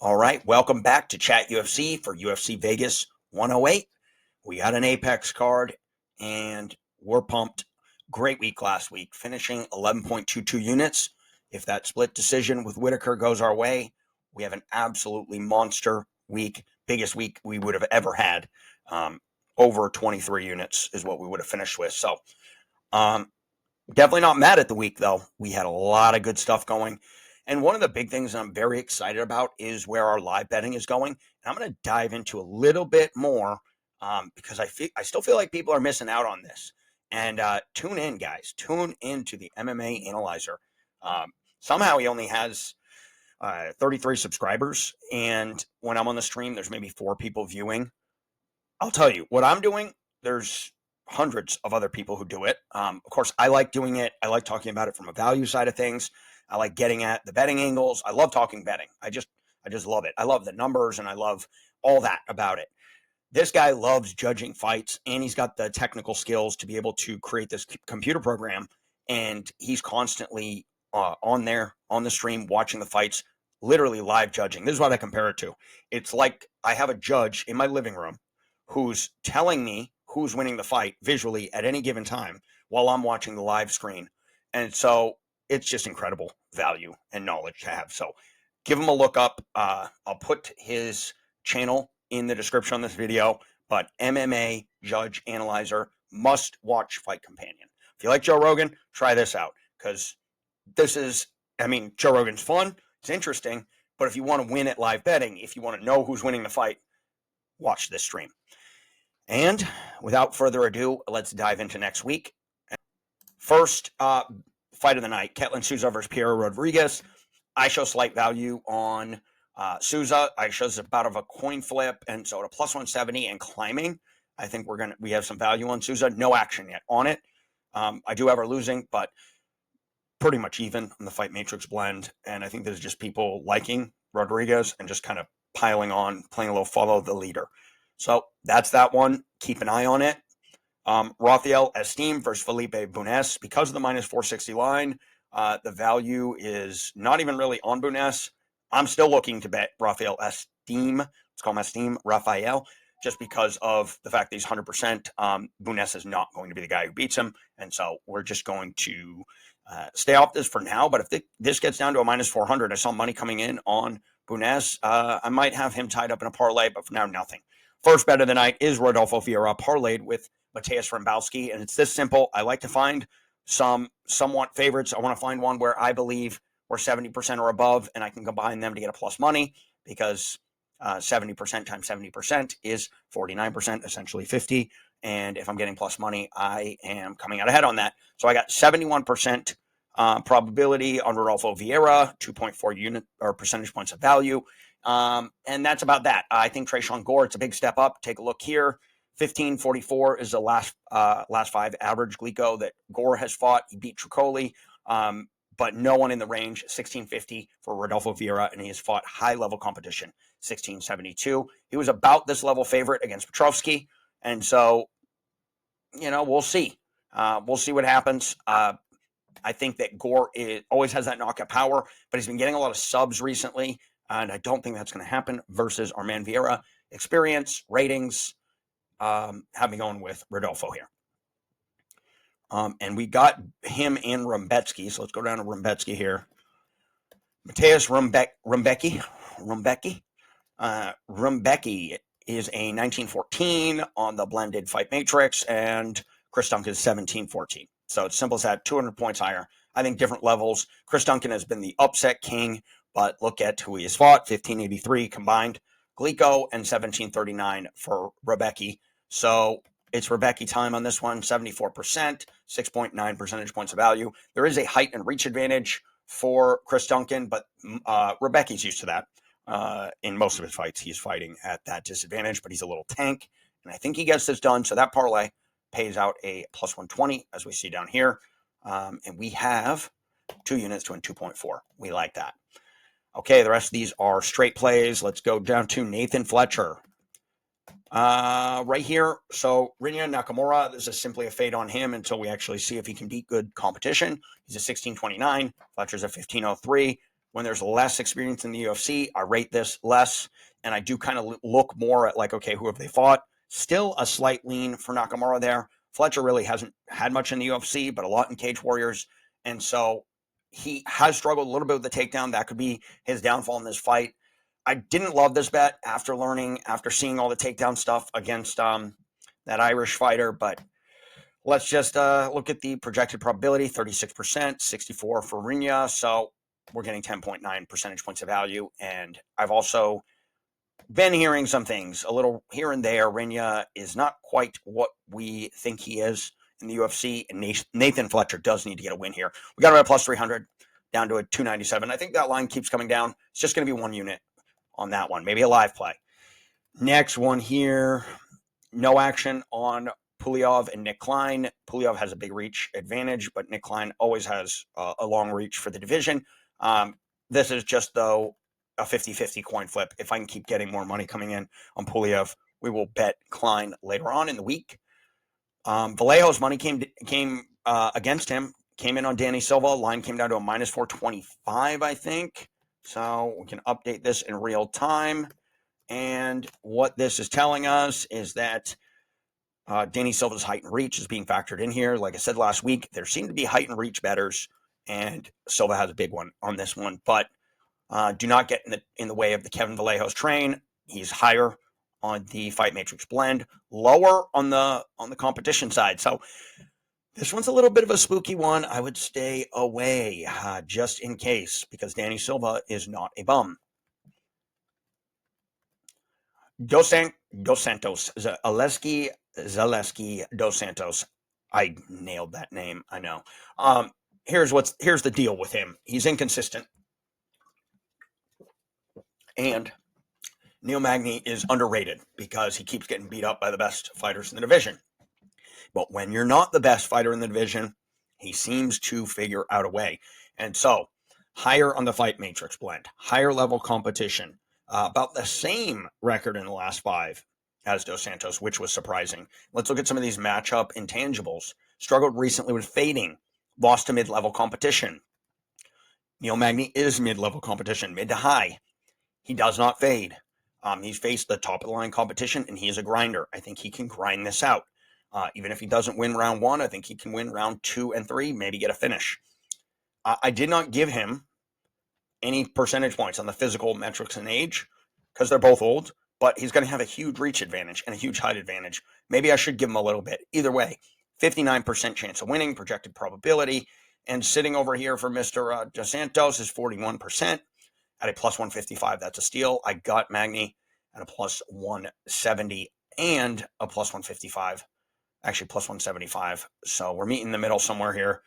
All right, welcome back to Chat UFC for UFC Vegas 108. We got an Apex card, and we're pumped. Great week last week, finishing 11.22 units. If that split decision with Whitaker goes our way, we have an absolutely monster week, biggest week we would have ever had. Over 23 units is what we would have finished with. So definitely not mad at the week, though. We had a lot of good stuff going. And one of the big things I'm very excited about is where our live betting is going. And I'm going to dive into a little bit more because I still feel like people are missing out on this. And tune in, guys. Tune into the MMA Analyzer. Somehow he only has 33 subscribers. And when I'm on the stream, there's maybe 4 people viewing. I'll tell you, what I'm doing, there's hundreds of other people who do it. Of course, I like doing it. I like talking about it from a value side of things. I like getting at the betting angles. I love talking betting. I just love it. I love the numbers and I love all that about it. This guy loves judging fights, and he's got the technical skills to be able to create this computer program. And he's constantly on there on the stream watching the fights, literally live judging. This is what I compare it to. It's like I have a judge in my living room who's telling me who's winning the fight visually at any given time while I'm watching the live screen. And so it's just incredible value and knowledge to have. So give him a look up. I'll put his channel in the description on this video, but MMA Judge Analyzer, must watch fight companion. If you like Joe Rogan, try this out, because this is, Joe Rogan's fun. It's interesting, but if you want to win at live betting, if you want to know who's winning the fight, watch this stream. And without further ado, let's dive into next week. First, fight of the night, Ketlin Souza versus Piero Rodriguez. I show slight value on Souza. I shows about of a coin flip, and so at a plus 170 and climbing, I think we have some value on Souza. No action yet on it. I do have her losing, but pretty much even on the Fight Matrix blend, and I think there's just people liking Rodriguez and just kind of piling on, playing a little follow the leader. So that's that one. Keep an eye on it. Rafael Esteem versus Felipe Bunes. Because of the minus 460 line, the value is not even really on Bunes. I'm still looking to bet Rafael Esteem. Let's call him Esteem, Rafael, just because of the fact that he's 100%. Bunes is not going to be the guy who beats him. And so we're just going to stay off this for now. But if this gets down to a minus 400, I saw money coming in on Bunes. I might have him tied up in a parlay, but for now, nothing. First bet of the night is Rodolfo Vieira parlayed with Mateusz Rembowski, and it's this simple. I like to find some somewhat favorites. I want to find one where I believe we're 70% or above, and I can combine them to get a plus money, because 70% times 70% is 49%, essentially 50. And if I'm getting plus money, I am coming out ahead on that. So I got 71% probability on Rodolfo Vieira, 2.4 unit or percentage points of value. And that's about that. I think Tresean Gore, it's a big step up. Take a look here. 1544 is the last 5 average Glico that Gore has fought. He beat Tricoli, but no one in the range. 1650 for Rodolfo Vieira, and he has fought high-level competition. 1672. He was about this level favorite against Petrovsky, and so, we'll see. We'll see what happens. I think that Gore always has that knockout power, but he's been getting a lot of subs recently, and I don't think that's going to happen versus Arman Vieira. Experience, ratings, have me going with Rodolfo here. And we got him and Rumbetsky, so let's go down to Rumbetsky here. Mateusz Rumbecki. Rumbecki is a 1914 on the blended Fight Matrix, and Chris Duncan is 1714. So it's simple as that, 200 points higher. I think different levels. Chris Duncan has been the upset king, but look at who he has fought, 1583 combined. Glico and 1739 for Rebecki. So it's Rebecki time on this one, 74%, 6.9 percentage points of value. There is a height and reach advantage for Chris Duncan, but Rebecki's used to that. In most of his fights, he's fighting at that disadvantage, but he's a little tank, and I think he gets this done. So that parlay pays out a plus 120, as we see down here. And we have 2 units to win 2.4. We like that. Okay, the rest of these are straight plays. Let's go down to Nathan Fletcher. Right here, so Rinya Nakamura, this is simply a fade on him until we actually see if he can beat good competition. He's a 1629. Fletcher's a 1503. when there's less experience in the UFC, I rate this less, and I do kind of look more at like, okay, who have they fought? Still a slight lean for Nakamura there. Fletcher really hasn't had much in the UFC, but a lot in Cage Warriors, and so he has struggled a little bit with the takedown. That could be his downfall in this fight. I didn't love this bet after seeing all the takedown stuff against that Irish fighter, but let's just look at the projected probability, 36%, 64 for Rinya. So we're getting 10.9 percentage points of value. And I've also been hearing some things a little here and there. Rinya is not quite what we think he is in the UFC. And Nathan Fletcher does need to get a win here. We got him at plus 300 down to a 297. I think that line keeps coming down. It's just going to be one unit on that one. Maybe a live play. Next one here. No action on Pulev and Nick Klein. Pulev has a big reach advantage, but Nick Klein always has a long reach for the division. This is just, though, a 50-50 coin flip. If I can keep getting more money coming in on Pulev, we will bet Klein later on in the week. Vallejo's money came against him. Came in on Danny Silva. Line came down to a minus 425, I think. So we can update this in real time. And what this is telling us is that Danny Silva's height and reach is being factored in here. Like I said last week, there seem to be height and reach bettors, and Silva has a big one on this one. But do not get in the way of the Kevin Vallejo's train. He's higher on the Fight Matrix blend, lower on the competition side. So this one's a little bit of a spooky one. I would stay away just in case, because Danny Silva is not a bum. Dos Santos, Zaleski Dos Santos. I nailed that name, I know. Here's the deal with him. He's inconsistent. And Neil Magny is underrated because he keeps getting beat up by the best fighters in the division. But when you're not the best fighter in the division, he seems to figure out a way. And so, higher on the Fight Matrix blend, higher level competition, about the same record in the last 5 as Dos Santos, which was surprising. Let's look at some of these matchup intangibles. Struggled recently with fading, lost to mid-level competition. Neil Magny is mid-level competition, mid to high. He does not fade. He's faced the top-of-the-line competition, and he is a grinder. I think he can grind this out. Even if he doesn't win round 1, I think he can win round 2 and 3, maybe get a finish. I did not give him any percentage points on the physical metrics and age because they're both old, but he's going to have a huge reach advantage and a huge height advantage. Maybe I should give him a little bit. Either way, 59% chance of winning, projected probability, and sitting over here for Mr. Dos Santos is 41%. At a plus 155, that's a steal. I got Magny at a plus 170 and a plus 155. Actually, plus 175. So we're meeting in the middle somewhere here.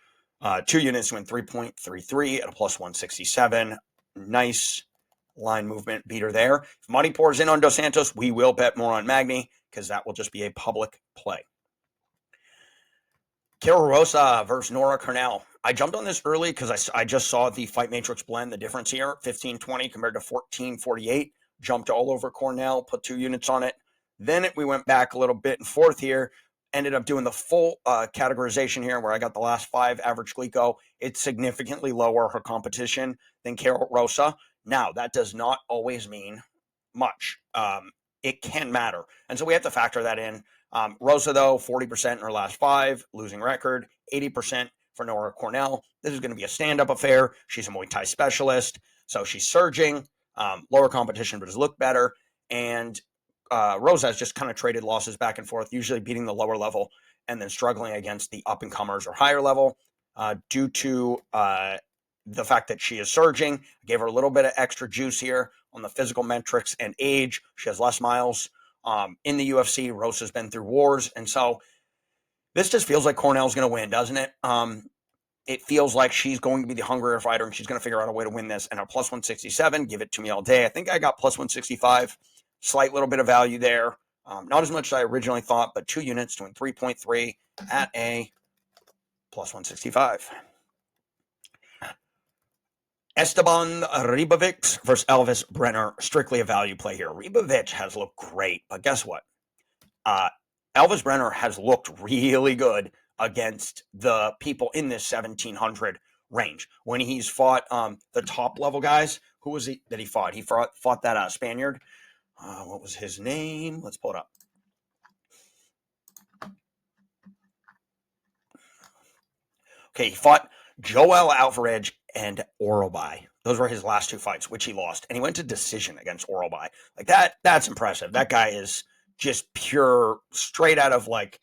2 units win 3.33 at a plus 167. Nice line movement beater there. If money pours in on Dos Santos, we will bet more on Magny because that will just be a public play. Carol Rosa versus Nora Cornell. I jumped on this early because I just saw the Fight Matrix blend, the difference here, 1520 compared to 1448. Jumped all over Cornell, put 2 units on it. Then we went back a little bit and forth here. Ended up doing the full categorization here where I got the last 5 average Glico. It's significantly lower her competition than Carol Rosa. Now, that does not always mean much. It can matter. And so we have to factor that in. Rosa, though, 40% in her last 5, losing record, 80% for Nora Cornell. This is going to be a stand-up affair. She's a Muay Thai specialist, so she's surging, lower competition, but has looked better. And Rosa has just kind of traded losses back and forth, usually beating the lower level and then struggling against the up-and-comers or higher level due to the fact that she is surging. I gave her a little bit of extra juice here on the physical metrics and age. She has less miles. In the UFC, Rosa's been through wars, and so this just feels like Cornell's going to win, doesn't it? It feels like she's going to be the hungrier fighter, and she's going to figure out a way to win this. And a plus 167, give it to me all day. I think I got plus 165. Slight little bit of value there. Not as much as I originally thought, but 2 units doing 3.3 at a plus 165. Esteban Ribovic versus Elvis Brenner. Strictly a value play here. Ribovic has looked great, but guess what? Elvis Brenner has looked really good against the people in this 1700 range. When he's fought the top level guys, who was he that he fought? He fought that Spaniard. What was his name? Let's pull it up. Okay, he fought Joel Alvarez and Orobai. Those were his last two fights, which he lost. And he went to decision against Orobai. Like that's impressive. That guy is just pure, straight out of like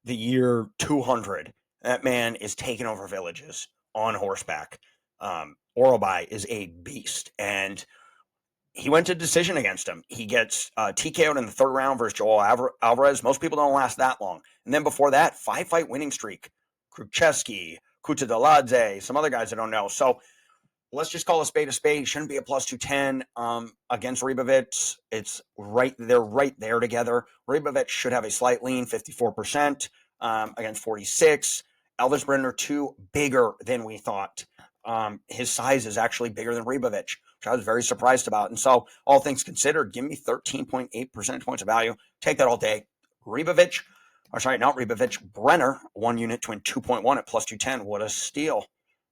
the year 200. That man is taking over villages on horseback. Orobai is a beast. And he went to decision against him. He gets TKO'd in the third round versus Joel Alvarez. Most people don't last that long. And then before that, 5-fight winning streak. Krukcheski, Kutadeladze, some other guys I don't know. So let's just call a spade a spade. He shouldn't be a plus 210 against Ribovic. They're right there together. Ribovic should have a slight lean, 54% against 46. Elvis Brenner, too, bigger than we thought. His size is actually bigger than Ribovic, which I was very surprised about. And so, all things considered, give me 13.8 percentage points of value. Take that all day. Brenner, 1 unit to win 2.1 at plus 210. What a steal.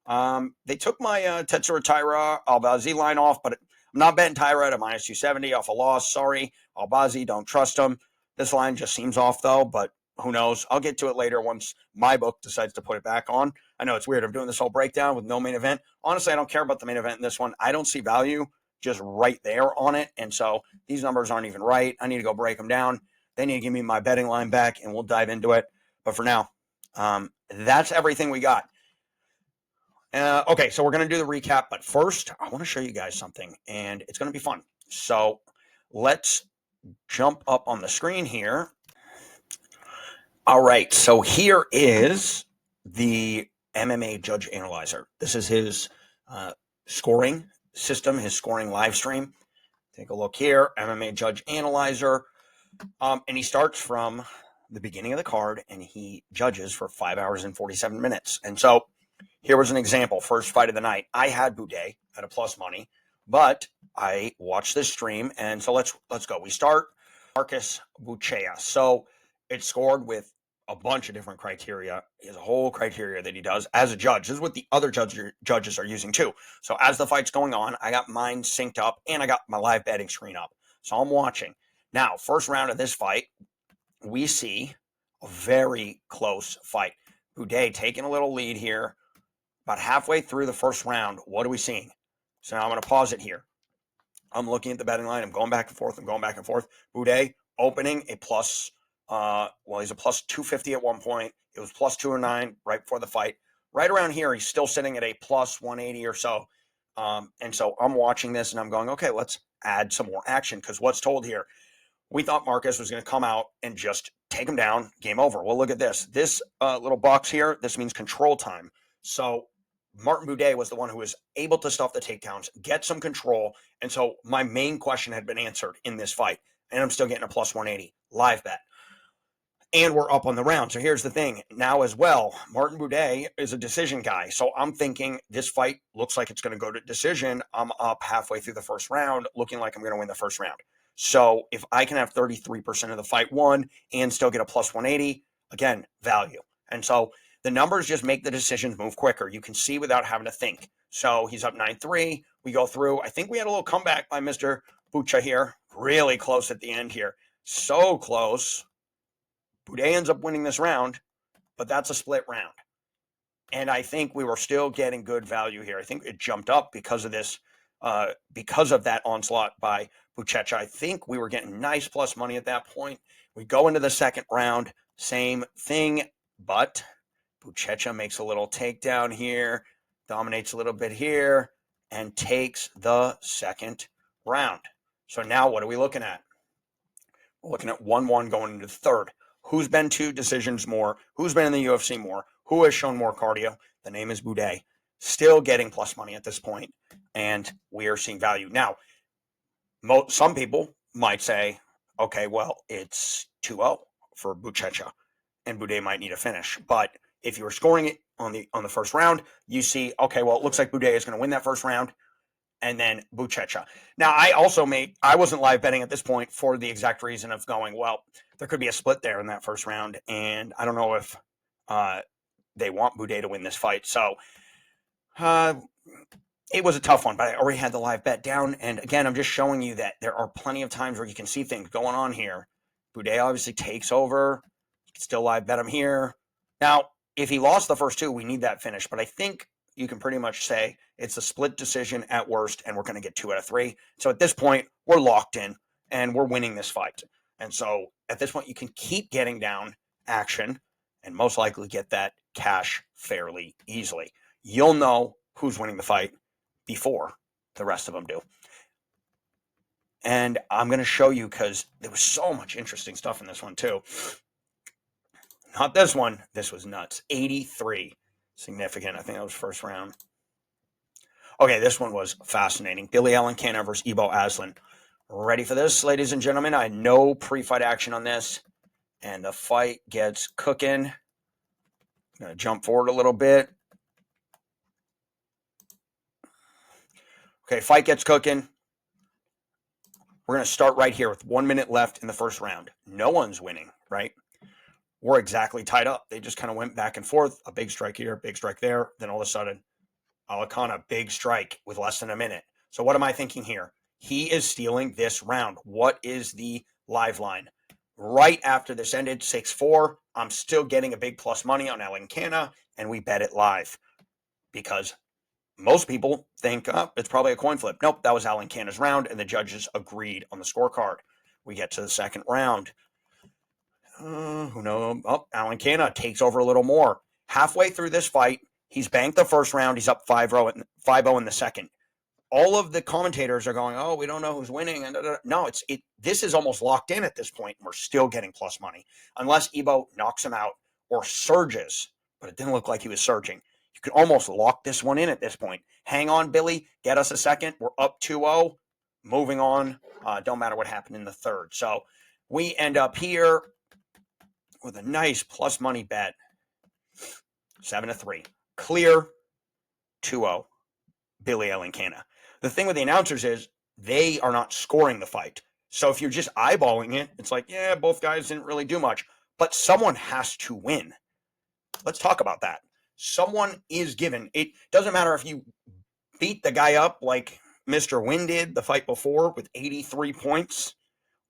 They took my Tetsuro Taira Albazi line off, but I'm not betting Taira at a minus 270 off a loss. Sorry, Albazi, don't trust him. This line just seems off, though, but who knows? I'll get to it later once my book decides to put it back on. I know it's weird. I'm doing this whole breakdown with no main event. Honestly, I don't care about the main event in this one. I don't see value just right there on it, and so these numbers aren't even right. I need to go break them down. They need to give me my betting line back, and we'll dive into it. But for now, that's everything we got. Okay, so we're going to do the recap, but first, I want to show you guys something, and it's going to be fun. So let's jump up on the screen here. All right, so here is the MMA Judge Analyzer. This is his scoring system, his scoring live stream. Take a look here, MMA Judge Analyzer. And he starts from the beginning of the card, and he judges for 5 hours and 47 minutes. And so here was an example. First fight of the night. I had Boudet at a plus money, but I watched this stream, and so let's go. We start Marcus Buchecha. So it's scored with a bunch of different criteria. He has a whole criteria that he does as a judge. This is what the other judges are using too. So as the fight's going on, I got mine synced up, and I got my live betting screen up. So I'm watching. Now, first round of this fight, we see a very close fight. Boudet taking a little lead here. About halfway through the first round, what are we seeing? So now I'm going to pause it here. I'm looking at the betting line. I'm going back and forth. Boudet opening a plus, he's a plus 250 at one point. It was plus 209 right before the fight. Right around here, he's still sitting at a plus 180 or so. And so I'm watching this, and I'm going, okay, let's add some more action, because what's told here, we thought Marcus was going to come out and just take him down, game over. Well, look at this. This little box here, this means control time. So Martin Boudet was the one who was able to stuff the takedowns, get some control. And so my main question had been answered in this fight. And I'm still getting a plus 180 live bet. And we're up on the round. So here's the thing. Now as well, Martin Boudet is a decision guy. So I'm thinking this fight looks like it's going to go to decision. I'm up halfway through the first round, looking like I'm going to win the first round. So if I can have 33% of the fight won and still get a plus 180, again, value. And so the numbers just make the decisions move quicker. You can see without having to think. So he's up 9-3. We go through. I think we had a little comeback by Mr. Buchecha here. Really close at the end here. So close. Boudet ends up winning this round, but that's a split round. And I think we were still getting good value here. I think it jumped up because of this, because of that onslaught by Buchecha. I think we were getting nice plus money at that point. We go into the second round, same thing, but Buchecha makes a little takedown here, dominates a little bit here, and takes the second round. So now what are we looking at? We're looking at 1-1 going into the third. Who's been to decisions more? Who's been in the UFC more? Who has shown more cardio? The name is Boudet. Still getting plus money at this point, and we are seeing value. Now, some people might say, okay, well, it's 2-0 for Buchecha, and Boudet might need a finish. But if you were scoring it on the first round, you see, okay, well, it looks like Boudet is going to win that first round, and then Buchecha. Now, I wasn't live betting at this point for the exact reason of going, well, there could be a split there in that first round, and I don't know if they want Boudet to win this fight. So It was a tough one, but I already had the live bet down. And again, I'm just showing you that there are plenty of times where you can see things going on here. Boudet obviously takes over. You can still live bet him here. Now, if he lost the first two, we need that finish. But I think you can pretty much say it's a split decision at worst, and we're going to get 2 out of 3. So at this point, we're locked in, and we're winning this fight. And so at this point, you can keep getting down action and most likely get that cash fairly easily. You'll know who's winning the fight before the rest of them do. And I'm going to show you because there was so much interesting stuff in this one too. Not this one. This was nuts. 83. Significant. I think that was first round. Okay, this one was fascinating. Billy Alencana versus Ibo Aslan. Ready for this, ladies and gentlemen? I had no pre-fight action on this. And the fight gets cooking. I'm going to jump forward a little bit. Okay, fight gets cooking. We're going to start right here with 1 minute left in the first round. No one's winning, right? We're exactly tied up. They just kind of went back and forth. A big strike here, big strike there. Then all of a sudden, Alencana, big strike with less than a minute. So what am I thinking here? He is stealing this round. What is the live line? Right after this ended, 6-4, I'm still getting a big plus money on Alencana, and we bet it live because most people think it's probably a coin flip. Nope, that was Alencana's round, and the judges agreed on the scorecard. We get to the second round. Who knows? Oh, Alencana takes over a little more. Halfway through this fight, he's banked the first round. He's up 5-0 in the second. All of the commentators are going, oh, we don't know who's winning. And no, this is almost locked in at this point. We're still getting plus money unless Ibo knocks him out or surges, but it didn't look like he was surging. You can almost lock this one in at this point. Hang on, Billy. Get us a second. We're up 2-0. Moving on. Don't matter what happened in the third. So we end up here with a nice plus money bet. 7-3. Clear 2-0. Billy Alencana. The thing with the announcers is they are not scoring the fight. So if you're just eyeballing it, it's like, yeah, both guys didn't really do much. But someone has to win. Let's talk about that. Someone is given. It doesn't matter if you beat the guy up like Mr. Wynn did the fight before with 83 points,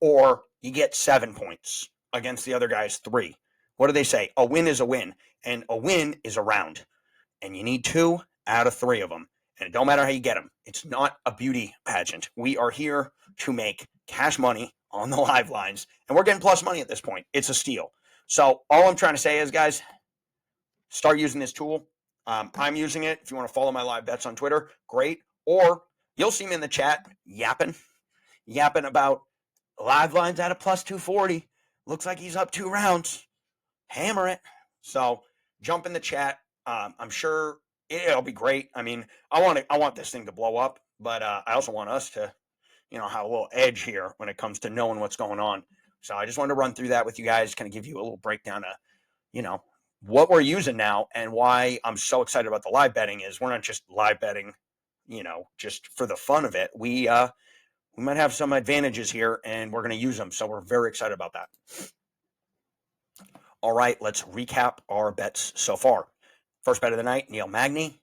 or you get 7 points against the other guy's 3. What do they say? A win is a win, and a win is a round. And you need 2 out of 3 of them. And it don't matter how you get them. It's not a beauty pageant. We are here to make cash money on the live lines, and we're getting plus money at this point. It's a steal. So all I'm trying to say is, guys, start using this tool. I'm using it. If you want to follow my live bets on Twitter, great. Or you'll see me in the chat yapping about live lines at a plus 240. Looks like he's up 2 rounds. Hammer it. So jump in the chat. I'm sure it'll be great. I mean, I want this thing to blow up, but I also want us to, have a little edge here when it comes to knowing what's going on. So I just wanted to run through that with you guys, kind of give you a little breakdown of, what we're using now and why I'm so excited about the live betting is we're not just live betting, just for the fun of it. We might have some advantages here and we're going to use them. So we're very excited about that. All right, let's recap our bets so far. First bet of the night, Neil Magny.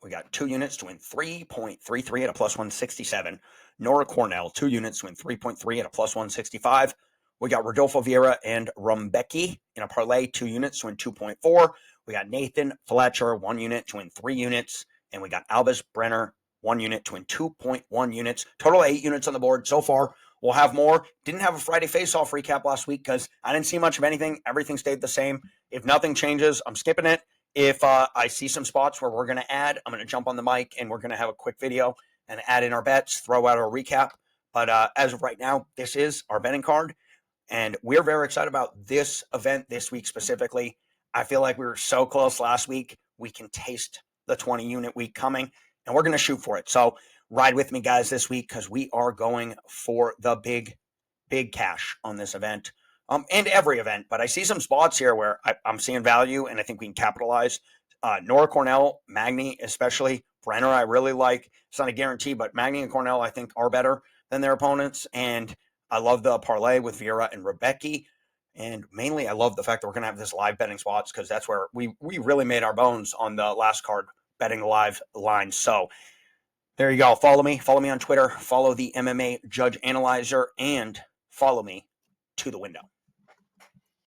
We got 2 units to win 3.33 at a plus 167. Nora Cornell, 2 units to win 3.3 at a plus 165. We got Rodolfo Vieira and Rumbecki in a parlay, 2 units to win 2.4. We got Nathan Fletcher, 1 unit to win 3 units. And we got Albus Brenner, 1 unit to win 2.1 units. Total 8 units on the board so far. We'll have more. Didn't have a Friday face-off recap last week because I didn't see much of anything. Everything stayed the same. If nothing changes, I'm skipping it. If I see some spots where we're going to add, I'm going to jump on the mic and we're going to have a quick video and add in our bets, throw out our recap. But as of right now, this is our betting card. And we're very excited about this event this week specifically. I feel like we were so close last week. We can taste the 20-unit week coming, and we're going to shoot for it. So ride with me, guys, this week because we are going for the big, big cash on this event and every event. But I see some spots here where I'm seeing value, and I think we can capitalize. Nora Cornell, Magny especially, Brenner I really like. It's not a guarantee, but Magny and Cornell I think are better than their opponents, and I love the parlay with Vieira and Rebecca. And mainly, I love the fact that we're going to have this live betting spots because that's where we really made our bones on the last card betting live line. So there you go. Follow me on Twitter, follow the MMA Judge Analyzer, and follow me to the window.